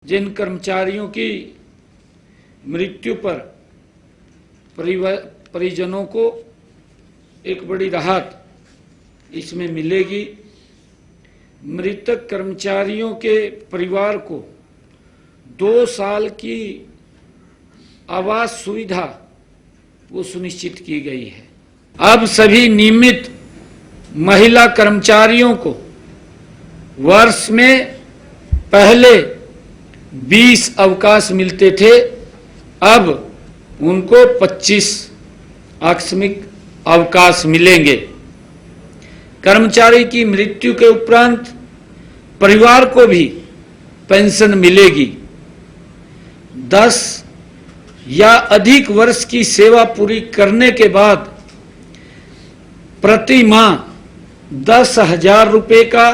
जिन कर्मचारियों की मृत्यु पर परिजनों को एक बड़ी राहत इसमें मिलेगी। मृतक कर्मचारियों के परिवार को 2 साल की आवास सुविधा वो सुनिश्चित की गई है। अब सभी नियमित महिला कर्मचारियों को वर्ष में पहले 20 अवकाश मिलते थे, अब उनको 25 आकस्मिक अवकाश मिलेंगे। कर्मचारी की मृत्यु के उपरांत परिवार को भी पेंशन मिलेगी। 10 या अधिक वर्ष की सेवा पूरी करने के बाद प्रति माह 10,000 रुपये का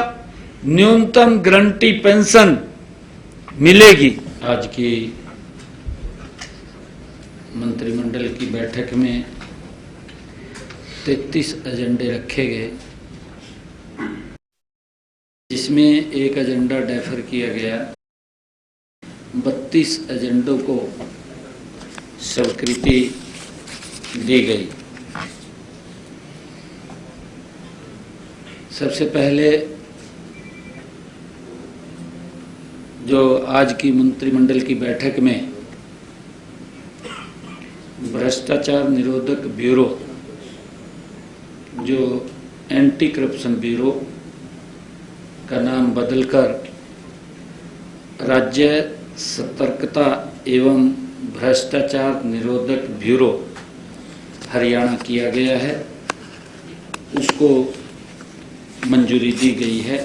न्यूनतम गारंटी पेंशन मिलेगी। आज की मंत्रिमंडल की बैठक में 33 एजेंडे रखे गए, जिसमें एक एजेंडा डेफर किया गया। 32 एजेंडों को स्वीकृति दी गई। सबसे पहले जो आज की मंत्रिमंडल की बैठक में भ्रष्टाचार निरोधक ब्यूरो, जो एंटी करप्शन ब्यूरो का नाम बदलकर राज्य सतर्कता एवं भ्रष्टाचार निरोधक ब्यूरो हरियाणा किया गया है, उसको मंजूरी दी गई है।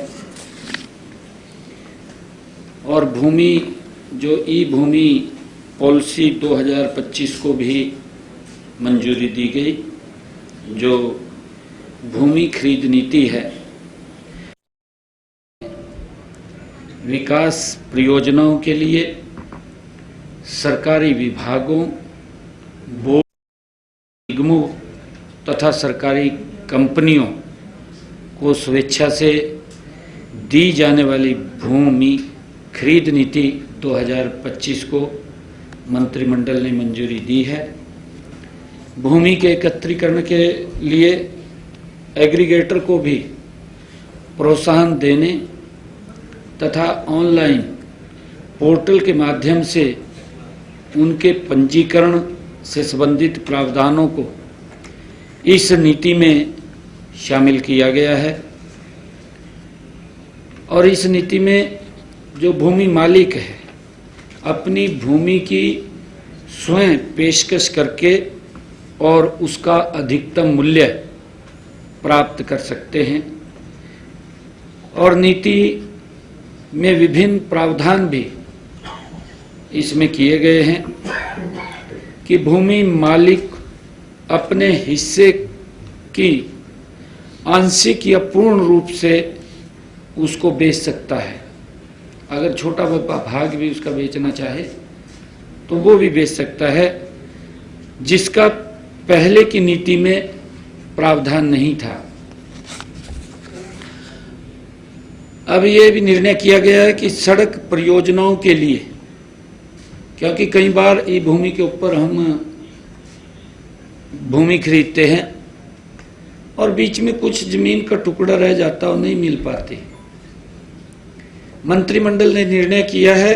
और भूमि जो ई भूमि पॉलिसी 2025 को भी मंजूरी दी गई। जो भूमि खरीद नीति है, विकास परियोजनाओं के लिए सरकारी विभागों, बोर्ड, निगमों तथा सरकारी कंपनियों को स्वेच्छा से दी जाने वाली भूमि खरीद नीति 2025 को मंत्रिमंडल ने मंजूरी दी है। भूमि के एकत्रीकरण के लिए एग्रीगेटर को भी प्रोत्साहन देने तथा ऑनलाइन पोर्टल के माध्यम से उनके पंजीकरण से संबंधित प्रावधानों को इस नीति में शामिल किया गया है। और इस नीति में जो भूमि मालिक है, अपनी भूमि की स्वयं पेशकश करके और उसका अधिकतम मूल्य प्राप्त कर सकते हैं। और नीति में विभिन्न प्रावधान भी इसमें किए गए हैं कि भूमि मालिक अपने हिस्से की आंशिक या पूर्ण रूप से उसको बेच सकता है। अगर छोटा भाग भी उसका बेचना चाहे तो वो भी बेच सकता है, जिसका पहले की नीति में प्रावधान नहीं था। अब ये भी निर्णय किया गया है कि सड़क परियोजनाओं के लिए, क्योंकि कई बार ई भूमि के ऊपर हम भूमि खरीदते हैं और बीच में कुछ जमीन का टुकड़ा रह जाता और नहीं मिल पाती। मंत्रिमंडल ने निर्णय किया है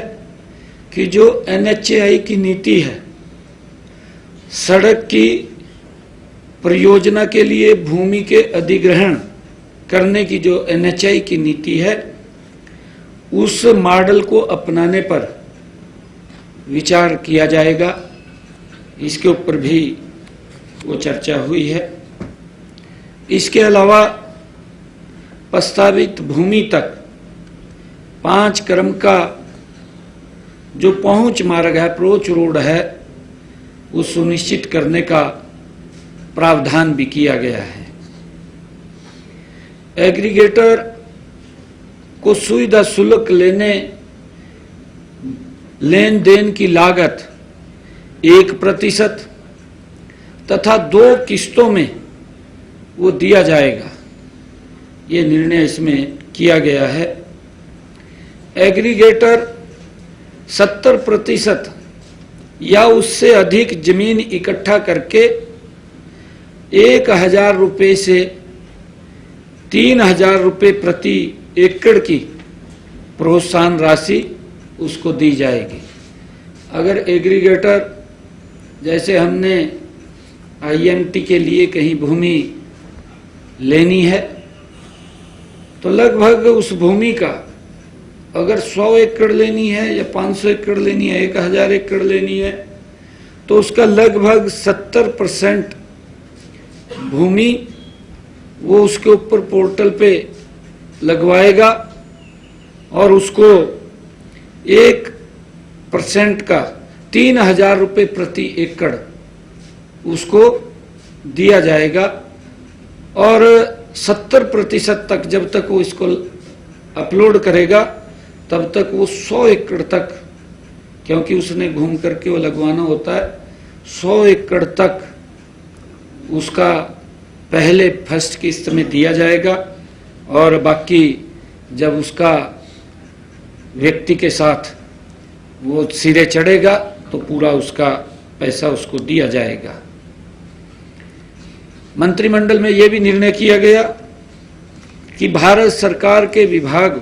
कि जो NHAI की नीति है, सड़क की परियोजना के लिए भूमि के अधिग्रहण करने की जो NHAI की नीति है, उस मॉडल को अपनाने पर विचार किया जाएगा। इसके ऊपर भी वो चर्चा हुई है। इसके अलावा प्रस्तावित भूमि तक 5 क्रम का जो पहुंच मार्ग है, अप्रोच रोड है, वो सुनिश्चित करने का प्रावधान भी किया गया है। एग्रीगेटर को सुविधा शुल्क लेन देन की लागत 1% तथा 2 किस्तों में वो दिया जाएगा। ये निर्णय इसमें किया गया है। एग्रीगेटर 70% या उससे अधिक जमीन इकट्ठा करके 1,000 रुपये से 3,000 रुपये प्रति एकड़ की प्रोत्साहन राशि उसको दी जाएगी। अगर एग्रीगेटर जैसे हमने IMT के लिए कहीं भूमि लेनी है तो लगभग उस भूमि का अगर 100 एकड़ लेनी है या 500 एकड़ लेनी है, 1,000 एकड़ लेनी है, तो उसका लगभग 70% भूमि वो उसके ऊपर पोर्टल पे लगवाएगा और उसको 1% का 3,000 रुपये प्रति एकड़ उसको दिया जाएगा और 70% तक जब तक वो इसको अपलोड करेगा तब तक वो 100 एकड़ तक, क्योंकि उसने घूम करके वो लगवाना होता है, 100 एकड़ तक उसका पहले फर्स्ट किस्त में दिया जाएगा और बाकी जब उसका व्यक्ति के साथ वो सिरे चढ़ेगा तो पूरा उसका पैसा उसको दिया जाएगा। मंत्रिमंडल में यह भी निर्णय किया गया कि भारत सरकार के विभाग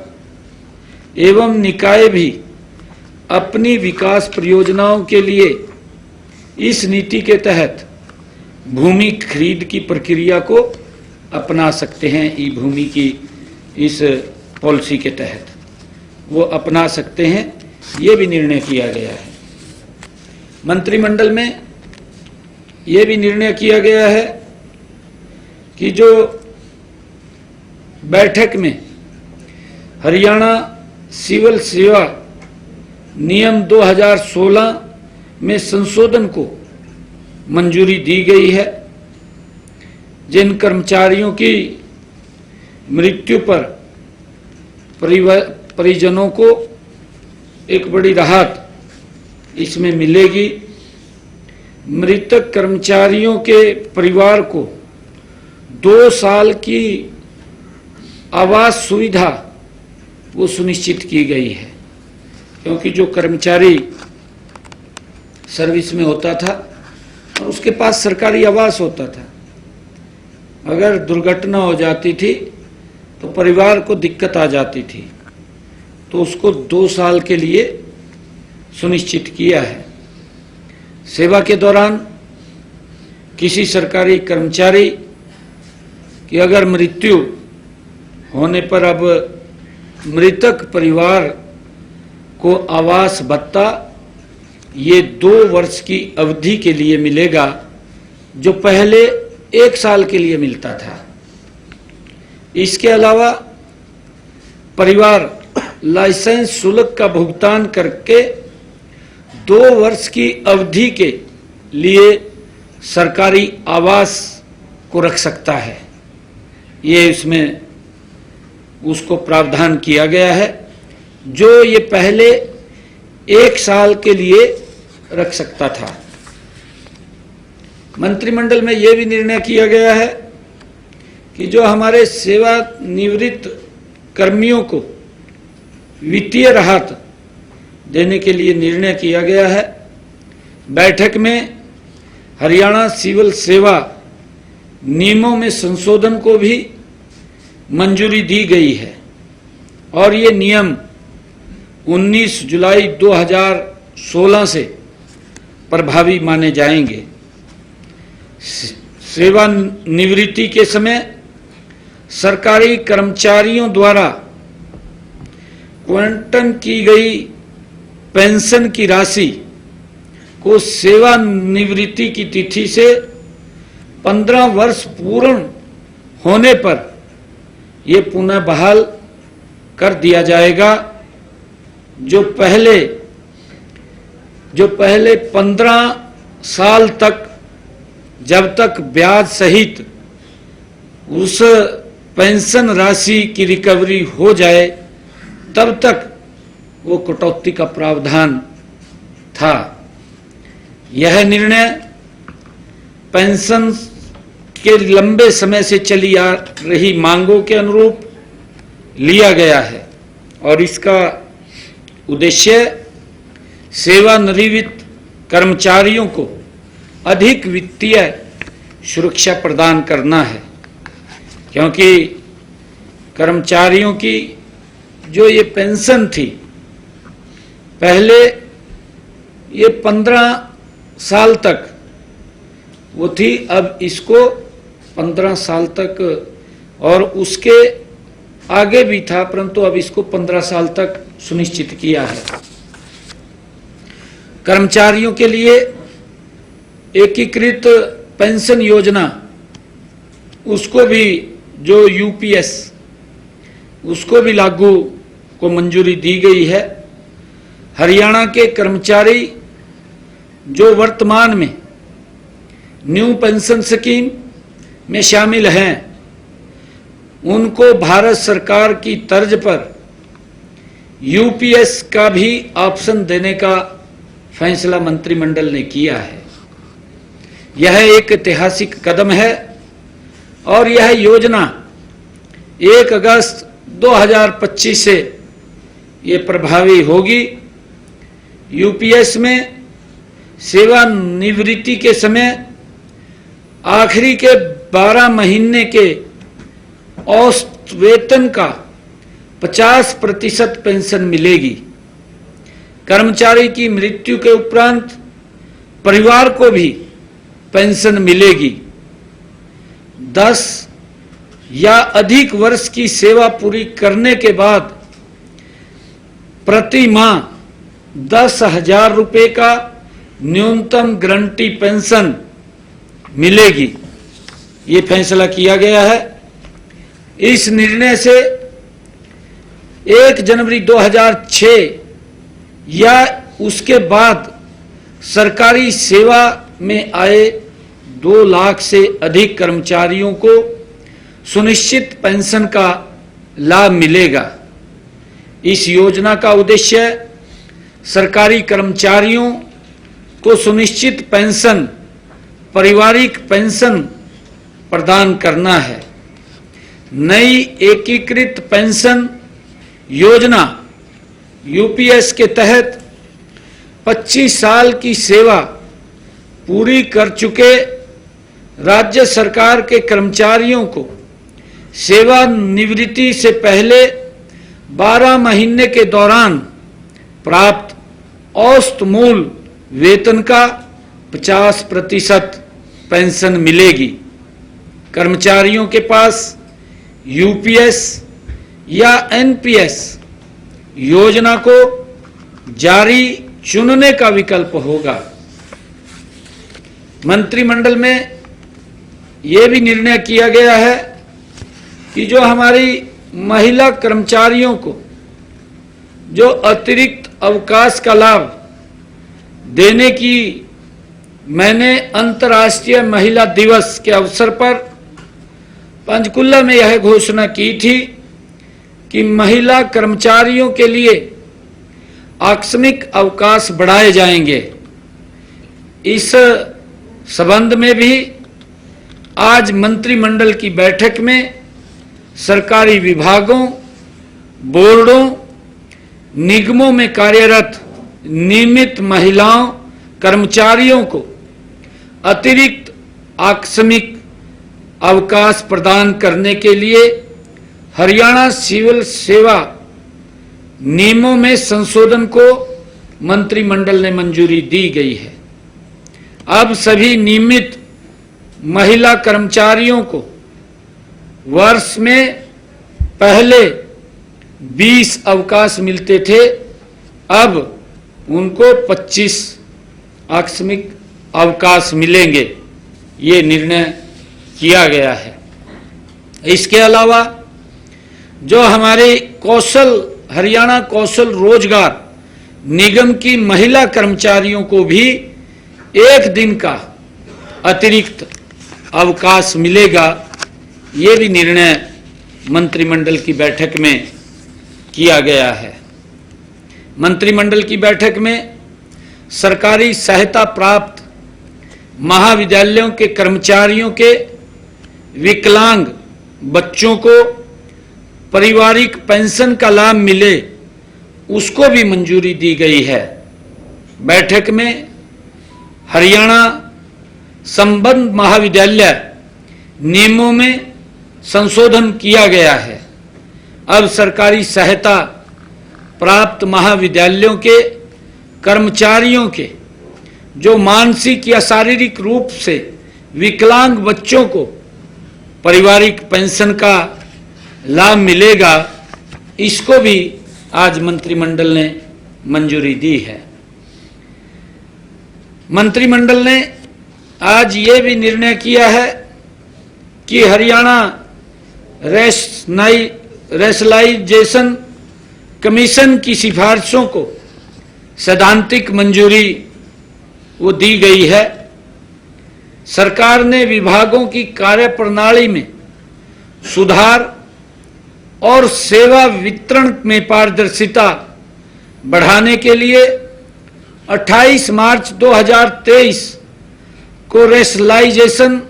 एवं निकाय भी अपनी विकास परियोजनाओं के लिए इस नीति के तहत भूमि खरीद की प्रक्रिया को अपना सकते हैं। ई भूमि की इस पॉलिसी के तहत वो अपना सकते हैं, ये भी निर्णय किया गया है। मंत्रिमंडल में ये भी निर्णय किया गया है कि जो बैठक में हरियाणा सिविल सेवा नियम 2016 में संशोधन को मंजूरी दी गई है, जिन कर्मचारियों की मृत्यु पर परिजनों को एक बड़ी राहत इसमें मिलेगी। मृतक कर्मचारियों के परिवार को 2 साल की आवास सुविधा वो सुनिश्चित की गई है, क्योंकि जो कर्मचारी सर्विस में होता था और उसके पास सरकारी आवास होता था, अगर दुर्घटना हो जाती थी तो परिवार को दिक्कत आ जाती थी, तो उसको 2 साल के लिए सुनिश्चित किया है। सेवा के दौरान किसी सरकारी कर्मचारी की अगर मृत्यु होने पर अब मृतक परिवार को आवास भत्ता ये 2 वर्ष की अवधि के लिए मिलेगा, जो पहले 1 साल के लिए मिलता था। इसके अलावा परिवार लाइसेंस शुल्क का भुगतान करके 2 वर्ष की अवधि के लिए सरकारी आवास को रख सकता है। ये इसमें उसको प्रावधान किया गया है, जो ये पहले 1 साल के लिए रख सकता था। मंत्रिमंडल में यह भी निर्णय किया गया है कि जो हमारे सेवानिवृत्त कर्मियों को वित्तीय राहत देने के लिए निर्णय किया गया है। बैठक में हरियाणा सिविल सेवा नियमों में संशोधन को भी मंजूरी दी गई है और ये नियम 19 जुलाई 2016 से प्रभावी माने जाएंगे। सेवानिवृत्ति के समय सरकारी कर्मचारियों द्वारा आवंटन की गई पेंशन की राशि को सेवानिवृत्ति की तिथि से 15 वर्ष पूर्ण होने पर ये पुनः बहाल कर दिया जाएगा। जो पहले 15 साल तक जब तक ब्याज सहित उस पेंशन राशि की रिकवरी हो जाए तब तक वो कटौती का प्रावधान था। यह निर्णय पेंशन के लंबे समय से चली आ रही मांगों के अनुरूप लिया गया है और इसका उद्देश्य सेवानिवृत्त कर्मचारियों को अधिक वित्तीय सुरक्षा प्रदान करना है, क्योंकि कर्मचारियों की जो ये पेंशन थी, पहले ये 15 साल तक वो थी, अब इसको 15 साल तक और उसके आगे भी था, परंतु अब इसको 15 साल तक सुनिश्चित किया है। कर्मचारियों के लिए एकीकृत पेंशन योजना, उसको भी जो यूपीएस, उसको भी लागू को मंजूरी दी गई है। हरियाणा के कर्मचारी जो वर्तमान में न्यू पेंशन स्कीम में शामिल हैं, उनको भारत सरकार की तर्ज पर यूपीएस का भी ऑप्शन देने का फैसला मंत्रिमंडल ने किया है। यह एक ऐतिहासिक कदम है और यह योजना 1 अगस्त 2025 से ये प्रभावी होगी। यूपीएस में सेवानिवृत्ति के समय आखिरी के 12 महीने के औसत वेतन का 50% पेंशन मिलेगी। कर्मचारी की मृत्यु के उपरांत परिवार को भी पेंशन मिलेगी। 10 या अधिक वर्ष की सेवा पूरी करने के बाद प्रति माह 10,000 रुपये का न्यूनतम गारंटी पेंशन मिलेगी। ये फैसला किया गया है। इस निर्णय से 1 जनवरी 2006 या उसके बाद सरकारी सेवा में आए 2 लाख से अधिक कर्मचारियों को सुनिश्चित पेंशन का लाभ मिलेगा। इस योजना का उद्देश्य सरकारी कर्मचारियों को सुनिश्चित पेंशन, पारिवारिक पेंशन प्रदान करना है। नई एकीकृत पेंशन योजना यूपीएस के तहत 25 साल की सेवा पूरी कर चुके राज्य सरकार के कर्मचारियों को सेवानिवृत्ति से पहले 12 महीने के दौरान प्राप्त औसत मूल वेतन का 50% पेंशन मिलेगी। कर्मचारियों के पास यूपीएस या एनपीएस योजना को जारी चुनने का विकल्प होगा। मंत्रिमंडल में यह भी निर्णय किया गया है कि जो हमारी महिला कर्मचारियों को जो अतिरिक्त अवकाश का लाभ देने की मैंने अंतर्राष्ट्रीय महिला दिवस के अवसर पर पंचकुला में यह घोषणा की थी कि महिला कर्मचारियों के लिए आकस्मिक अवकाश बढ़ाए जाएंगे। इस संबंध में भी आज मंत्रिमंडल की बैठक में सरकारी विभागों, बोर्डों, निगमों में कार्यरत नियमित महिलाओं कर्मचारियों को अतिरिक्त आकस्मिक अवकाश प्रदान करने के लिए हरियाणा सिविल सेवा नियमों में संशोधन को मंत्रिमंडल ने मंजूरी दी गई है। अब सभी नियमित महिला कर्मचारियों को वर्ष में पहले 20 अवकाश मिलते थे, अब उनको 25 आकस्मिक अवकाश मिलेंगे। ये निर्णय किया गया है। इसके अलावा जो हमारे हरियाणा कौशल रोजगार निगम की महिला कर्मचारियों को भी 1 दिन का अतिरिक्त अवकाश मिलेगा। ये भी निर्णय मंत्रिमंडल की बैठक में किया गया है। मंत्रिमंडल की बैठक में सरकारी सहायता प्राप्त महाविद्यालयों के कर्मचारियों के विकलांग बच्चों को पारिवारिक पेंशन का लाभ मिले, उसको भी मंजूरी दी गई है। बैठक में हरियाणा संबद्ध महाविद्यालय नियमों में संशोधन किया गया है। अब सरकारी सहायता प्राप्त महाविद्यालयों के कर्मचारियों के जो मानसिक या शारीरिक रूप से विकलांग बच्चों को पारिवारिक पेंशन का लाभ मिलेगा, इसको भी आज मंत्रिमंडल ने मंजूरी दी है। मंत्रिमंडल ने आज ये भी निर्णय किया है कि हरियाणा रेशनलाइजेशन कमीशन की सिफारिशों को सैद्धांतिक मंजूरी वो दी गई है। सरकार ने विभागों की कार्यप्रणाली में सुधार और सेवा वितरण में पारदर्शिता बढ़ाने के लिए 28 मार्च 2023 को रेशनलाइजेशन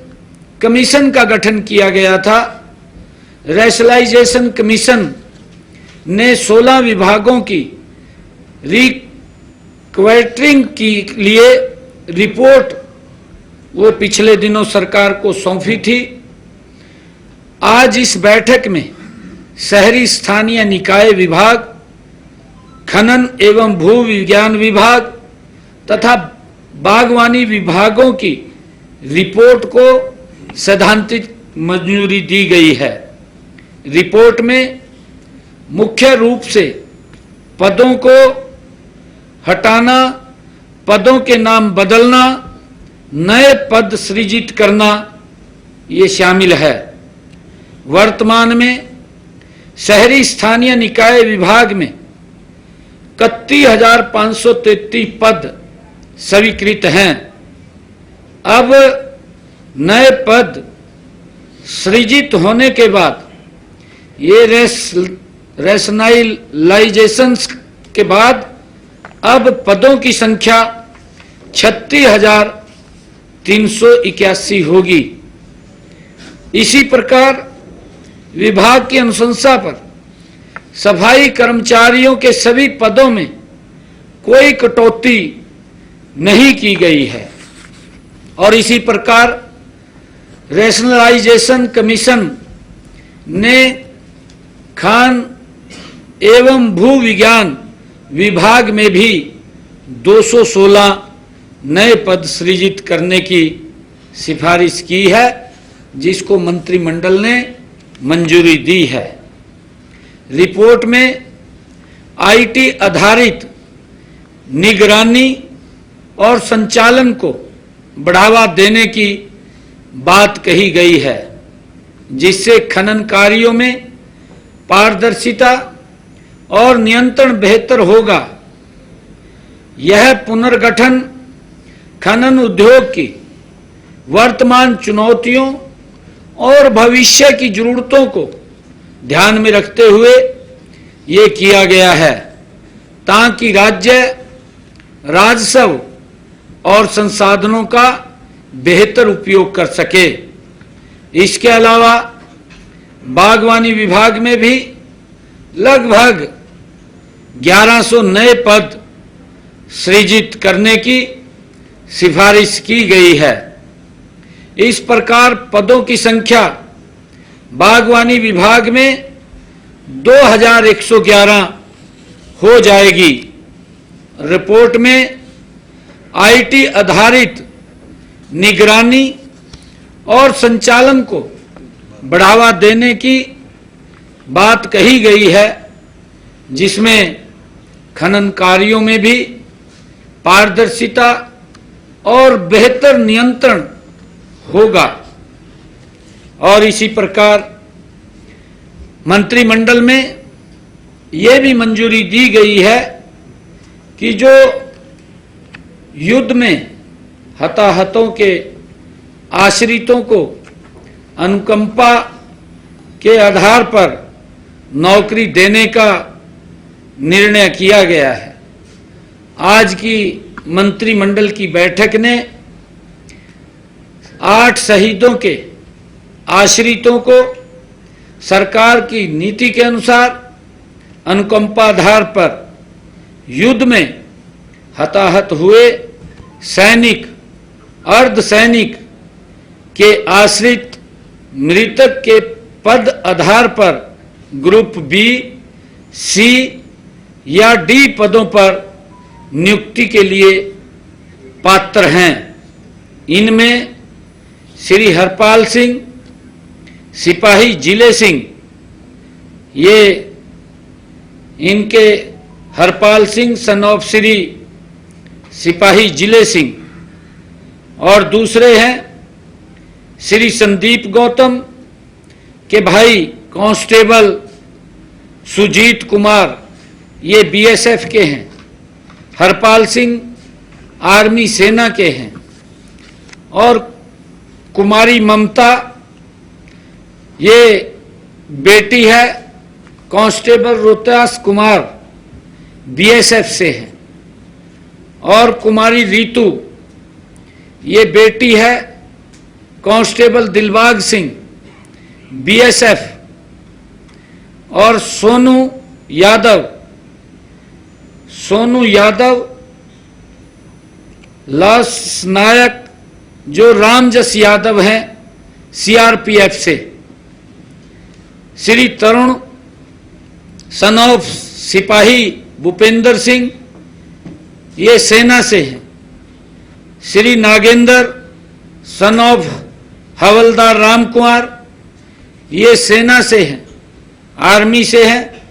कमीशन का गठन किया गया था। रेशनलाइजेशन कमीशन ने 16 विभागों की रिक्वायरिंग के लिए रिपोर्ट वो पिछले दिनों सरकार को सौंपी थी। आज इस बैठक में शहरी स्थानीय निकाय विभाग, खनन एवं भू विज्ञान विभाग तथा बागवानी विभागों की रिपोर्ट को सैद्धांतिक मंजूरी दी गई है। रिपोर्ट में मुख्य रूप से पदों को हटाना, पदों के नाम बदलना, नए पद सृजित करना ये शामिल है। वर्तमान में शहरी स्थानीय निकाय विभाग में 31,533 पद स्वीकृत हैं। अब नए पद सृजित होने के बाद ये रेशनलाइजेशन के बाद अब पदों की संख्या 36,381 होगी। इसी प्रकार विभाग की अनुशंसा पर सफाई कर्मचारियों के सभी पदों में कोई कटौती नहीं की गई है और इसी प्रकार रेशनलाइजेशन कमीशन ने खान एवं भू विज्ञान विभाग में भी 216 नए पद सृजित करने की सिफारिश की है, जिसको मंत्रिमंडल ने मंजूरी दी है। रिपोर्ट में आईटी आधारित निगरानी और संचालन को बढ़ावा देने की बात कही गई है, जिससे खनन कार्यों में पारदर्शिता और नियंत्रण बेहतर होगा। यह पुनर्गठन खनन उद्योग की वर्तमान चुनौतियों और भविष्य की जरूरतों को ध्यान में रखते हुए ये किया गया है, ताकि राज्य राजस्व और संसाधनों का बेहतर उपयोग कर सके। इसके अलावा बागवानी विभाग में भी लगभग 1100 नए पद सृजित करने की सिफारिश की गई है। इस प्रकार पदों की संख्या बागवानी विभाग में 2111 हो जाएगी। रिपोर्ट में आईटी आधारित निगरानी और संचालन को बढ़ावा देने की बात कही गई है, जिसमें खनन कार्यों में भी पारदर्शिता और बेहतर नियंत्रण होगा। और इसी प्रकार मंत्रिमंडल में ये भी मंजूरी दी गई है कि जो युद्ध में हताहतों के आश्रितों को अनुकंपा के आधार पर नौकरी देने का निर्णय किया गया है। आज की मंत्रिमंडल की बैठक ने 8 शहीदों के आश्रितों को सरकार की नीति के अनुसार अनुकंपा आधार पर युद्ध में हताहत हुए सैनिक, अर्धसैनिक के आश्रित मृतक के पद आधार पर ग्रुप बी, सी या डी पदों पर नियुक्ति के लिए पात्र हैं। इनमें श्री हरपाल सिंह, सिपाही जिले सिंह, ये इनके हरपाल सिंह सन ऑफ श्री सिपाही जिले सिंह, और दूसरे हैं श्री संदीप गौतम के भाई कांस्टेबल सुजीत कुमार, ये बीएसएफ के हैं। हरपाल सिंह आर्मी सेना के हैं, और कुमारी ममता ये बेटी है कांस्टेबल रोहतास कुमार, बीएसएफ से है। और कुमारी रीतू ये बेटी है कांस्टेबल दिलबाग सिंह, बीएसएफ। और सोनू यादव लाश नायक जो रामजस यादव हैं सीआरपीएफ से। श्री तरुण सन ऑफ सिपाही भूपेंद्र सिंह ये सेना से हैं। श्री नागेंद्र सन ऑफ हवलदार राम कुमार ये सेना से हैं, आर्मी से हैं।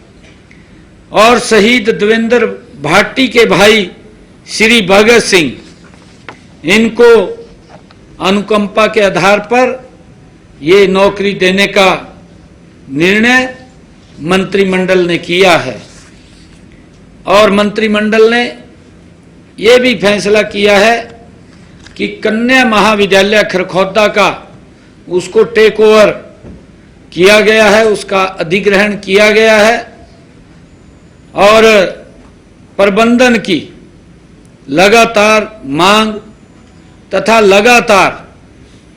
और शहीद देवेंद्र भाटी के भाई श्री भगत सिंह, इनको अनुकंपा के आधार पर ये नौकरी देने का निर्णय मंत्रिमंडल ने किया है। और मंत्रिमंडल ने ये भी फैसला किया है कि कन्या महाविद्यालय खरखौदा का उसको टेक ओवर किया गया है, उसका अधिग्रहण किया गया है। और प्रबंधन की लगातार मांग तथा लगातार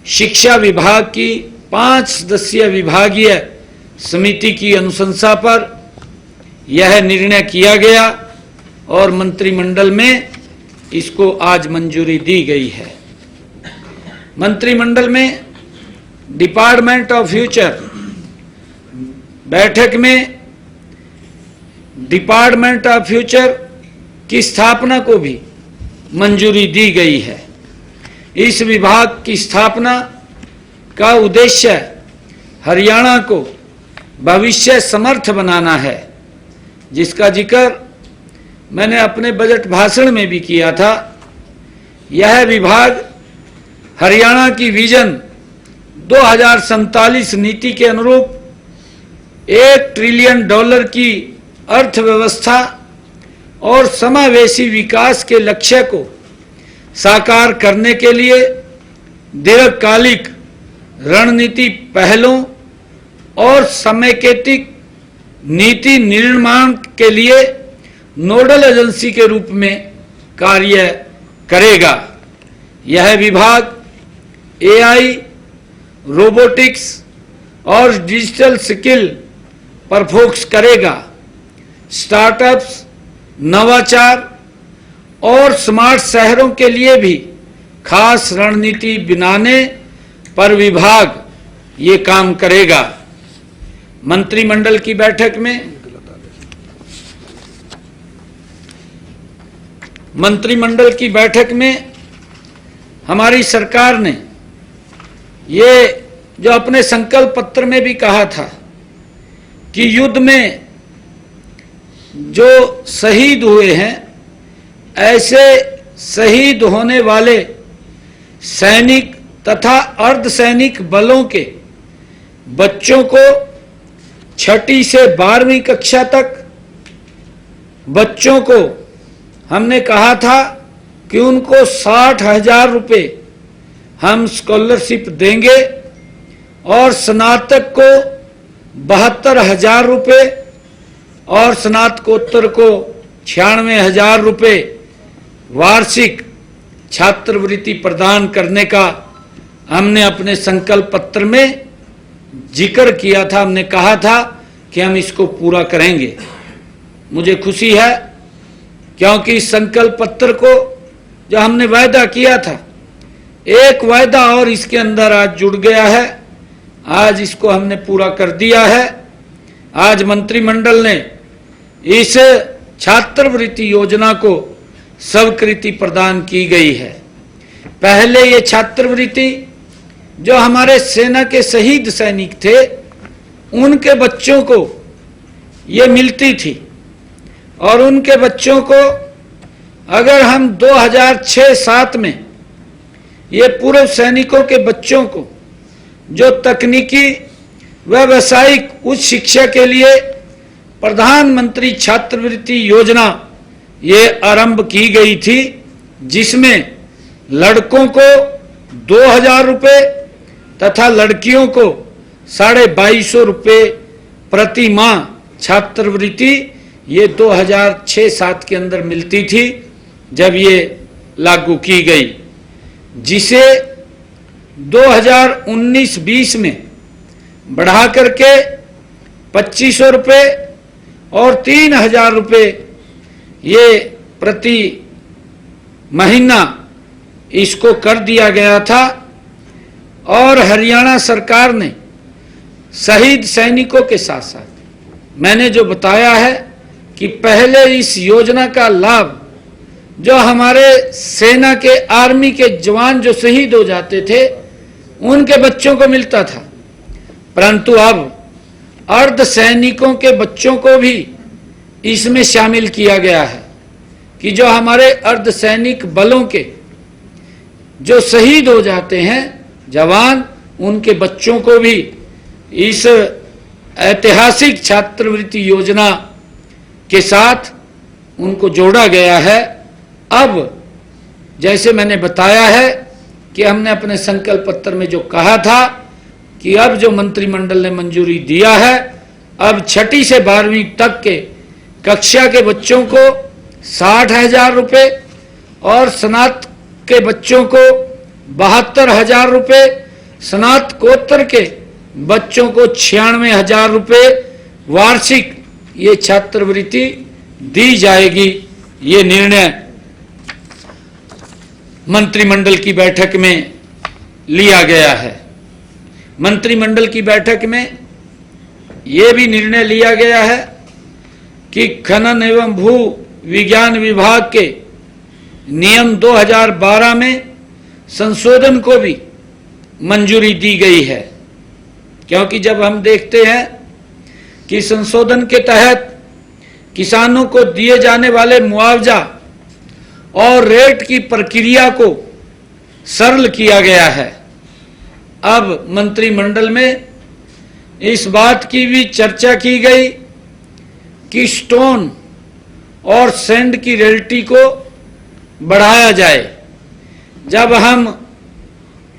शिक्षा विभाग की 5 सदस्यीय विभागीय समिति की अनुशंसा पर यह निर्णय किया गया और मंत्रिमंडल में इसको आज मंजूरी दी गई है। मंत्रिमंडल में डिपार्टमेंट ऑफ फ्यूचर बैठक में डिपार्टमेंट ऑफ फ्यूचर की स्थापना को भी मंजूरी दी गई है। इस विभाग की स्थापना का उद्देश्य हरियाणा को भविष्य समर्थ बनाना है, जिसका जिक्र मैंने अपने बजट भाषण में भी किया था। यह विभाग हरियाणा की विजन 2047 नीति के अनुरूप $1 ट्रिलियन की अर्थव्यवस्था और समावेशी विकास के लक्ष्य को साकार करने के लिए दीर्घकालिक रणनीति पहलों और समेकित नीति निर्माण के लिए नोडल एजेंसी के रूप में कार्य करेगा। यह विभाग एआई, रोबोटिक्स और डिजिटल स्किल पर फोकस करेगा। स्टार्टअप्स, नवाचार और स्मार्ट शहरों के लिए भी खास रणनीति बनाने पर विभाग ये काम करेगा। मंत्रिमंडल की बैठक में हमारी सरकार ने ये जो अपने संकल्प पत्र में भी कहा था कि युद्ध में जो शहीद हुए हैं, ऐसे शहीद होने वाले सैनिक तथा अर्धसैनिक बलों के बच्चों को 6ठी से 12वीं कक्षा तक बच्चों को हमने कहा था कि उनको 60,000 रुपये हम स्कॉलरशिप देंगे और स्नातक को 72,000 रुपये और स्नातकोत्तर को 96,000 रुपये वार्षिक छात्रवृत्ति प्रदान करने का हमने अपने संकल्प पत्र में जिक्र किया था। हमने कहा था कि हम इसको पूरा करेंगे। मुझे खुशी है क्योंकि इस संकल्प पत्र को जो हमने वायदा किया था, एक वायदा और इसके अंदर आज जुड़ गया है। आज इसको हमने पूरा कर दिया है। आज मंत्रिमंडल ने इस छात्रवृत्ति योजना को स्वीकृति प्रदान की गई है। पहले ये छात्रवृत्ति जो हमारे सेना के शहीद सैनिक थे उनके बच्चों को ये मिलती थी, और उनके बच्चों को अगर हम 2006-07 में ये पूर्व सैनिकों के बच्चों को जो तकनीकी व व्यावसायिक उच्च शिक्षा के लिए प्रधानमंत्री छात्रवृत्ति योजना ये आरंभ की गई थी, जिसमें लड़कों को 2,000 रुपये तथा लड़कियों को 2,250 रुपये प्रति माह छात्रवृत्ति ये 2006-07 के अंदर मिलती थी जब ये लागू की गई, जिसे 2019-20 में बढ़ा करके 2,500 रुपये और 3,000 रुपये ये प्रति महीना इसको कर दिया गया था। और हरियाणा सरकार ने शहीद सैनिकों के साथ साथ मैंने जो बताया है कि पहले इस योजना का लाभ जो हमारे सेना के आर्मी के जवान जो शहीद हो जाते थे उनके बच्चों को मिलता था, परंतु अब अर्ध सैनिकों के बच्चों को भी इसमें शामिल किया गया है कि जो हमारे अर्ध सैनिक बलों के जो शहीद हो जाते हैं जवान, उनके बच्चों को भी इस ऐतिहासिक छात्रवृत्ति योजना के साथ उनको जोड़ा गया है। अब जैसे मैंने बताया है कि हमने अपने संकल्प पत्र में जो कहा था कि अब जो मंत्रिमंडल ने मंजूरी दिया है, अब 6ठी से 12वीं तक के कक्षा के बच्चों को 60,000 रुपये और स्नातक के बच्चों को 72,000 रुपये, स्नातकोत्तर के बच्चों को 96,000 रुपये वार्षिक ये छात्रवृत्ति दी जाएगी। ये निर्णय मंत्रिमंडल की बैठक में लिया गया है। मंत्रिमंडल की बैठक में ये भी निर्णय लिया गया है कि खनन एवं भू विज्ञान विभाग के नियम 2012 में संशोधन को भी मंजूरी दी गई है, क्योंकि जब हम देखते हैं कि संशोधन के तहत किसानों को दिए जाने वाले मुआवजा और रेट की प्रक्रिया को सरल किया गया है। अब मंत्रिमंडल में इस बात की भी चर्चा की गई कि स्टोन और सैंड की रॉयल्टी को बढ़ाया जाए। जब हम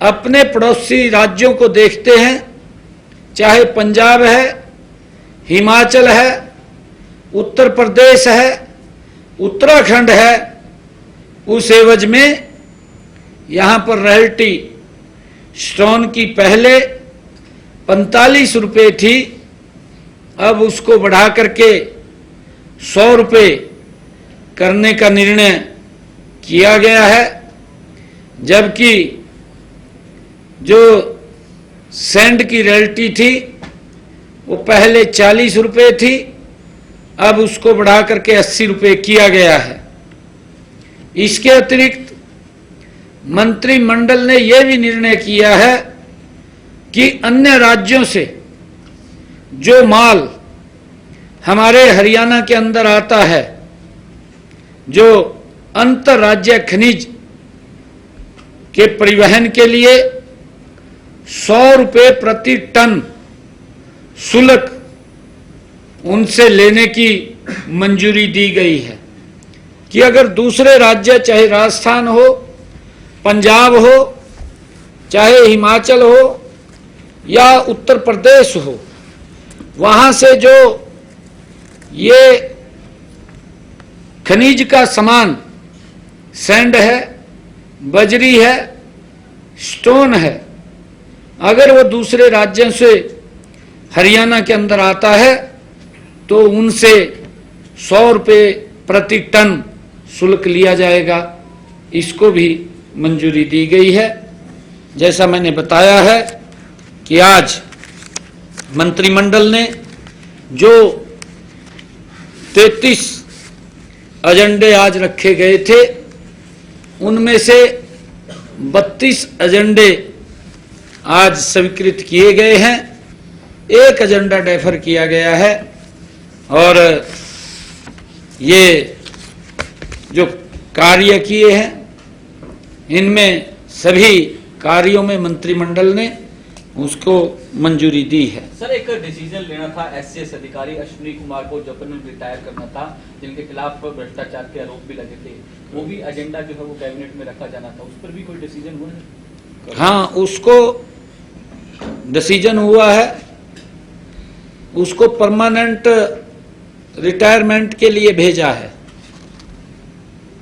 अपने पड़ोसी राज्यों को देखते हैं, चाहे पंजाब है, हिमाचल है, उत्तर प्रदेश है, उत्तराखंड है, उस एवज में यहाँ पर रॉयल्टी स्टोन की पहले 45 रुपये थी, अब उसको बढ़ा करके 100 रुपये करने का निर्णय किया गया है। जबकि जो सैंड की रॉयल्टी थी वो पहले 40 रुपये थी, अब उसको बढ़ा करके 80 रुपये किया गया है। इसके अतिरिक्त मंत्रिमंडल ने यह भी निर्णय किया है कि अन्य राज्यों से जो माल हमारे हरियाणा के अंदर आता है, जो अंतर्राज्य खनिज के परिवहन के लिए 100 रुपये प्रति टन शुल्क उनसे लेने की मंजूरी दी गई है कि अगर दूसरे राज्य, चाहे राजस्थान हो, पंजाब हो, चाहे हिमाचल हो या उत्तर प्रदेश हो, वहां से जो ये खनिज का सामान सैंड है, बजरी है, स्टोन है, अगर वो दूसरे राज्यों से हरियाणा के अंदर आता है तो उनसे 100 रुपये प्रति टन शुल्क लिया जाएगा, इसको भी मंजूरी दी गई है। जैसा मैंने बताया है कि आज मंत्रिमंडल ने जो 33 एजेंडे आज रखे गए थे, उनमें से 32 एजेंडे आज स्वीकृत किए गए हैं, एक एजेंडा डेफर किया गया है। और ये जो कार्य किए हैं, इनमें सभी कार्यों में मंत्रिमंडल ने उसको मंजूरी दी है। सर, एक डिसीजन लेना था एससीएस अधिकारी अश्विनी कुमार को, जो रिटायर करना था, जिनके खिलाफ भ्रष्टाचार के आरोप भी लगे थे, वो भी एजेंडा जो है वो कैबिनेट में रखा जाना था, उस पर भी कोई डिसीजन हुआ है? हाँ, उसको डिसीजन हुआ है, उसको परमानेंट रिटायरमेंट के लिए भेजा है।